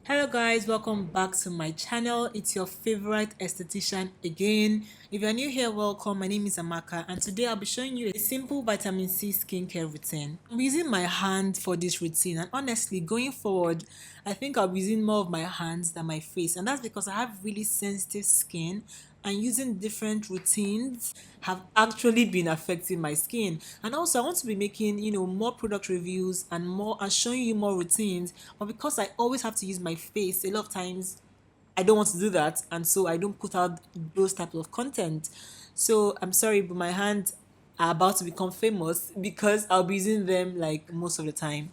Hello guys, welcome back to my channel. It's your favorite esthetician again. If you're new here, welcome. My name is Amaka and today I'll be showing you a simple vitamin C skincare routine. I'm using my hand for this routine, and honestly going forward I think I'll be using more of my hands than my face, and that's because I have really sensitive skin and using different routines have actually been affecting my skin. And also I want to be making more product reviews and showing you more routines, but because I always have to use my face a lot of times, I don't want to do that, and so I don't put out those type of content. So I'm sorry, but my hands are about to become famous because I'll be using them like most of the time.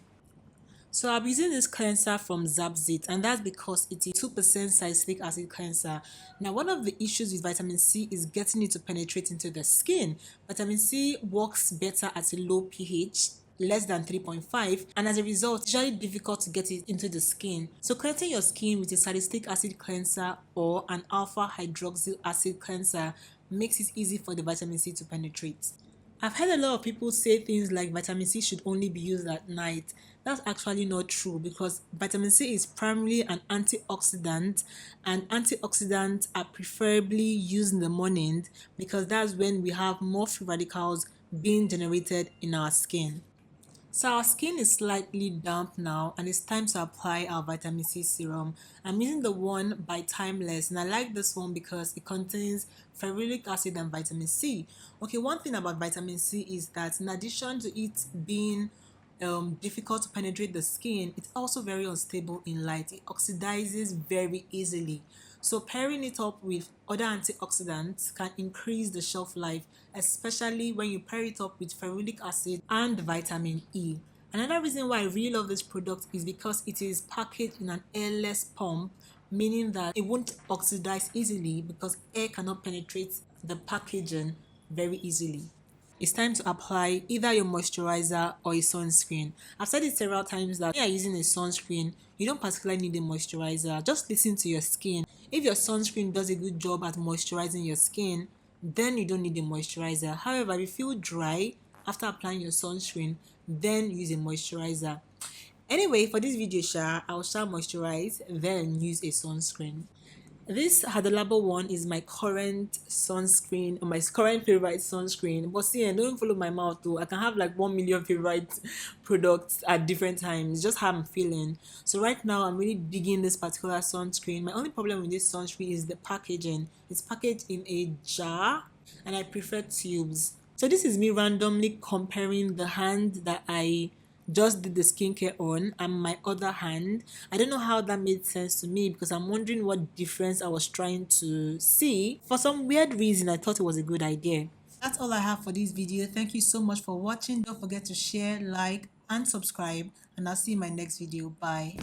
So I'm using this cleanser from Zapzit, and that's because it is 2% salicylic acid cleanser. Now, one of the issues with vitamin C is getting it to penetrate into the skin. Vitamin C works better at a low pH, less than 3.5, and as a result it's usually difficult to get it into the skin. So cleansing your skin with a salicylic acid cleanser or an alpha hydroxyl acid cleanser makes it easy for the vitamin C to penetrate. I've heard a lot of people say things like vitamin C should only be used at night. That's actually not true because vitamin C is primarily an antioxidant, and antioxidants are preferably used in the morning because that's when we have more free radicals being generated in our skin. So our skin is slightly damp now and it's time to apply our vitamin C serum. I'm using the one by Timeless, and I like this one because it contains ferulic acid and vitamin C. Okay, one thing about vitamin C is that in addition to it being difficult to penetrate the skin, it's also very unstable in light. It oxidizes very easily. So pairing it up with other antioxidants can increase the shelf life, especially when you pair it up with ferulic acid and vitamin E. Another reason why I really love this product is because it is packaged in an airless pump, meaning that it won't oxidize easily because air cannot penetrate the packaging very easily. It's time to apply either your moisturizer or a sunscreen. I've said it several times that when you're using a sunscreen, you don't particularly need a moisturizer. Just listen to your skin. If your sunscreen does a good job at moisturizing your skin, then you don't need a moisturizer. However, if you feel dry after applying your sunscreen, then use a moisturizer. Anyway, for this video, I'll moisturize, then use a sunscreen. This Hada Labo one is my current sunscreen, or my current favorite sunscreen. But see, don't follow my mouth though. I can have like 1 million favorite products at different times. It's just how I'm feeling. So right now, I'm really digging this particular sunscreen. My only problem with this sunscreen is the packaging. It's packaged in a jar, and I prefer tubes. So this is me randomly comparing the hand that I just did the skincare on and my other hand. I don't know how that made sense to me because I'm wondering what difference I was trying to see. For some weird reason, I thought it was a good idea. That's all I have for this video. Thank you so much for watching. Don't forget to share, like, and subscribe, and I'll see you in my next video. Bye.